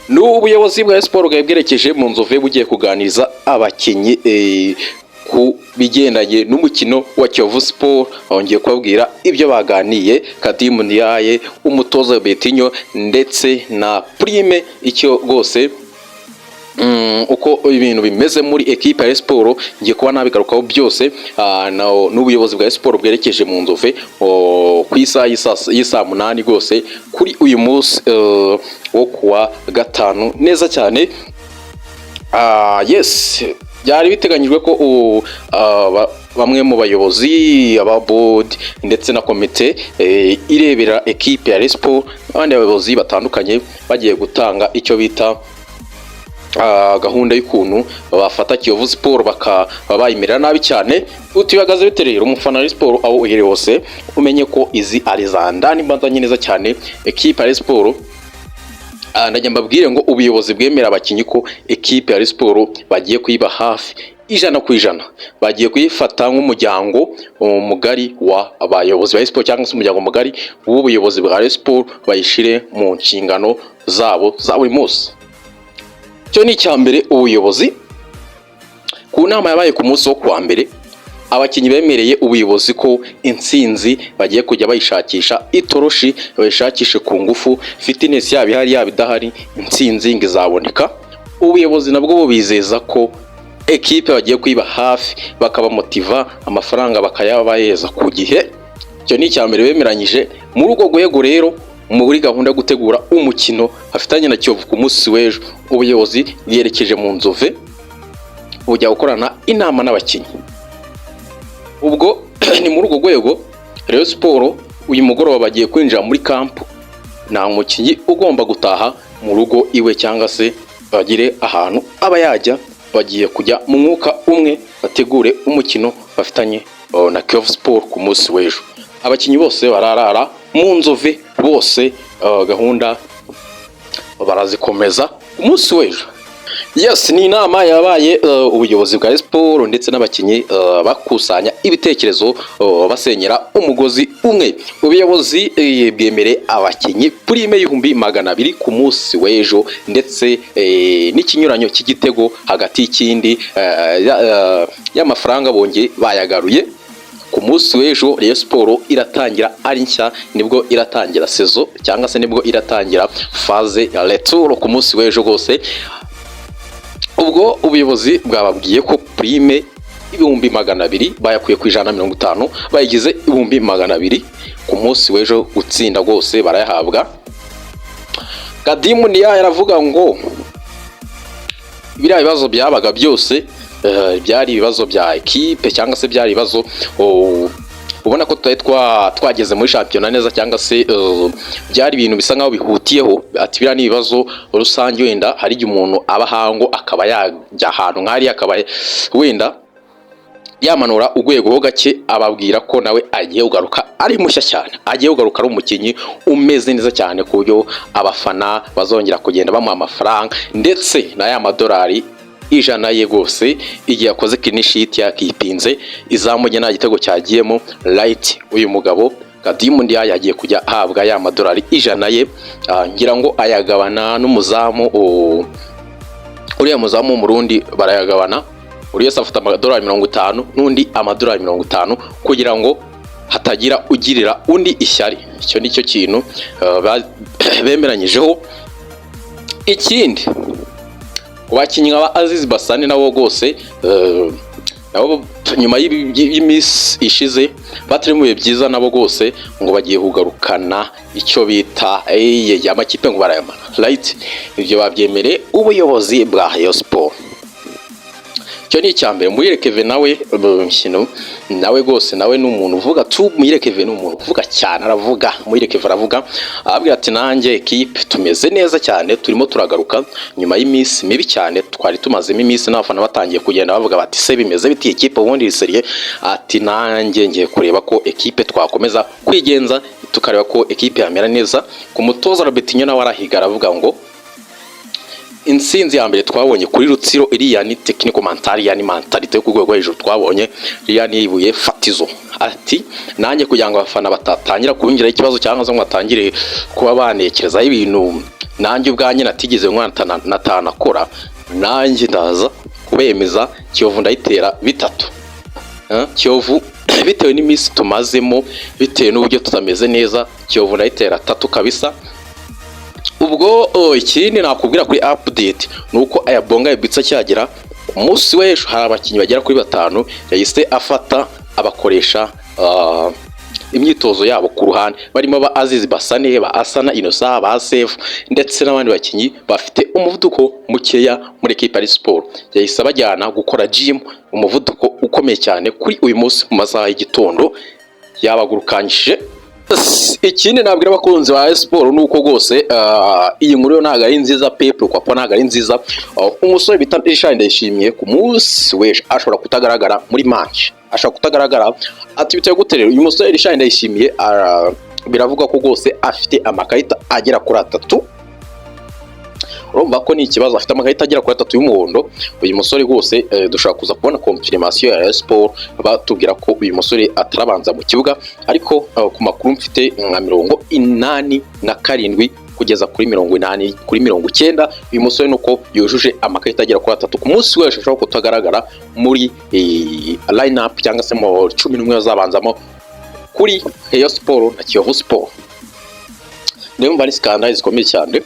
n'ubuyobozi bwa Sport bwerekeje mu Nzove bugiye kuganiriza abakinyi ku bigendanye n'umukino wa Kiyovu Sport. Bongeye kubabwira ibyo baganiye Kadimu Ndiaye, umutoza Betinho ndetse na Prime, icyo rwose uko ibintu bimeze muri equipe ya Sport ngiye kuba nabigarukaho byose. N'ubuyobozi bwa Sport bwerekeje mu Nzove ku isaha y'isa 8 rwose kuri uyu munsi wo kuwa gatanu neza cyane. Yes, byari biteganyijwe ko bamwe mu bayobozi, aba board ndetse na komite irebera equipe ya Sport n'abandi bayobozi batandukanye bagiye gutanga icyo bita gahunda y'ukuntu bafata Kiyovu Sport bayimerera nabi cyane. Utibagaze biterera umufana wa Sport aho uhere hose umenye ko izi Alexander mbazanye neza cyane equipe ya Sport. Ndajya mbabwire ngo ubuyobozi bwemera abakinyi ko equipe ya Sport bagiye kuyiba hafi 100%, bagiye kuyifata nk'umuryango mugari wa abayobozi ba Sport cyangwa se umuryango mugari w'ubuyobozi bwa Sport, bayishire mu nshingano zabo za buri munsi. Cyo ni cyambere, ubuyobozi ku nama yabaye ku munsi wo kuwa mbere abakinyi bemereye ubuyobozi ko intsinzi bagiye kujya bayishakisha itoroshi, bayishakishe ku ngufu, fitness yabo ihari yaba idahari, intsinzi ngizaboneka. Ubuyobozi nabwo bubizeza ko equipe bagiye kwiba hafi, bakaba motiva, amafaranga bakayabaheza ku gihe. Cyo ni cyambere bemeranyije muri ugo gwego. Rero muri gahunda yo gutegura umukino afitanye na Kiyovu ku munsi w'ejo, ubuyobozi bwerekeje mu Nzove bujya gukorana inama n'abakinyi. Ubwo ni muri ugo gwego Rayon Sport uyu mugoroba bagiye kwinjira muri camp. Nta mukinyi ugomba gutaha mu rugo iwe cyangwa se bagire ahantu aba yajya, bagiye kujya mu mwuka umwe bategure umukino bafitanye na Kiyovu Sport ku munsi w'ejo. Abakinyi bose bararara mu Nzove, bose gahunda barazikomeza ku munsi w'ejo. Yes, ni inama yabaye ubuyobozi bwa Sport ndetse n'abakinyi bakusanya ibitekerezo basenyera umugozi umwe. Ubuyobozi bwemere abakinyi Prime 200,000 ku munsi w'ejo ndetse n'ikinyuranyo cy'igitego hagati y'ikindi y'amafaranga bongeye bayagaruye ku munsi w'ejo. Rayon Sport iratangira ari nshya, nibwo iratangira saison cyangwa se nibwo iratangira phase ya retour ku munsi w'ejo rwose. Ubwo ubuyobozi bwababwiye ko Prime 200,000 bayakuye ku 150, bayigize 200,000 ku munsi w'ejo. Gutsinda rwose barayahabwa. Kadimu Ndiaye yaravuga ngo biriya bibazo byabaga byose byari ibibazo bya equipe cyangwa se byari ibibazo ubona ko twageze muri championnat neza cyangwa se byari ibintu bisa nkaho bihutiyeho. Ati biriya ni ibibazo rusange, wenda hari igihe umuntu aba hango akaba yajya ahantu nk'ari akaba wenda yamanura urwego ho gake. Ababwira ko nawe agiye ugaruka ari mushya cyane, agiye ugaruka ari umukinyi umeze neza cyane ku buryo abafana bazongera kugenda bamuha amafaranga ndetse na ya madolari 100 ye rwose. Igihe yakoze clean sheet yakipinze izamuye nta gitego cyagiyemo right, uyu mugabo Kadimu Ndiaye yagiye kujya ahabwa ya madolari 100 ye. Ngira ngo ayagabana n'umuzamu, uriya muzamu w'umurundi barayagabana, uri wese afata amadolari 50 n'undi amadolari 50 kugira ngo hatagira ugirira undi ishyari. Icyo nicyo kintu bemeranyijeho. Ikindi wakinyi aba Aziz Basane nabo rwose nabo nyuma y'imisi ishize batari mu bihe byiza, nabo rwose ngo bagiye kugarukana icyo bita amakipe ngo barayamana right. Ibyo babyemere ubuyobozi bwa Rayon Sport. Cyo ni cyambere. Muyirekeve nawe mukino nawe rwose nawe n'umuntu uvuga tu. Muyirekeve n'umuntu uvuga cyane, aravuga Muyirekeve aravuga ababwira ati nanjye equipe tumeze neza cyane, turimo turagaruka nyuma y'imisi mibi cyane twari tumazemo imisi, n'abafana batangiye kugenda bavuga bati se bimeze biti equipe ubundi iseriye. Ati nanjye ngiye kureba ko equipe twakomeza kwigenza tukareba ko equipe yamera neza. Ku mutoza Robertinho nawe arahiga aravuga ngo insinzi ya mbere twabonye kuri Rutsiro iriya ni technical mentality yo ku rwego hejuru twabonye, iriya ni ibuye fatizo. Ati nanjye kugira ngo abafana batatangira kubingira ikibazo cyangwa se ngo batangire kuba banekereza ibintu nanjye ubwanjye natigeze natanakora, nanjye ndaza kubemeza Kiyovu ndayitera 3. Kiyovu bitewe n'iminsi tumazemo, bitewe n'uburyo tutameze neza, Kiyovu ndayitera 3 kabisa. Ubwo ikindi nakubwira kuri update nuko aya bonga yabitsa cyagera umunsi w'ejo hari abakinnyi bagera kuri 5 yahise afata abakoresha imyitozo yabo ku ruhande, barimo ba Aziz Basane, ba Asana Innocent, ba Sef ndetse n'abandi bakinnyi bafite umuvuduko mukeya muri equipe ya Sport. Yahise bajyana gukora gym, umuvuduko ukomeye cyane kuri uyu munsi mu masaha y'igitondo yabagurukanyije. Ikindi nabwira abakunzi ba Sport nuko rwose iyi nkuru yo ntago ari nziza pepe, kwa ntago ari nziza. Umusore bita Richard Ndayishimiye ku munsi w'ejo ashobora kutagaragara muri match, ashobora kutagaragara. Ati bitewe gute rero uyu musore Richard Ndayishimiye biravuga ko rwose afite amakarita agera kuri 3. Urumva ko ni ikibazo, afite amakarita agera kuri 3 y'umuhondo. Uyu musore rwose dushaka kuza kubona confirmation ya Sport batubwira ko uyu musore atarabanza mu kibuga, ariko ku makuru mfite nka 87 kugeza kuri 80 kuri 90 uyu musore nuko yujuje amakarita agera kuri 3 ku munsi wese ashobora kutagaragara muri line up cyangwa se mu 11 bazabanzamo kuri Rayon Sport na Kiyovu Sport. Ndumva ni scandale zikomeye cyane.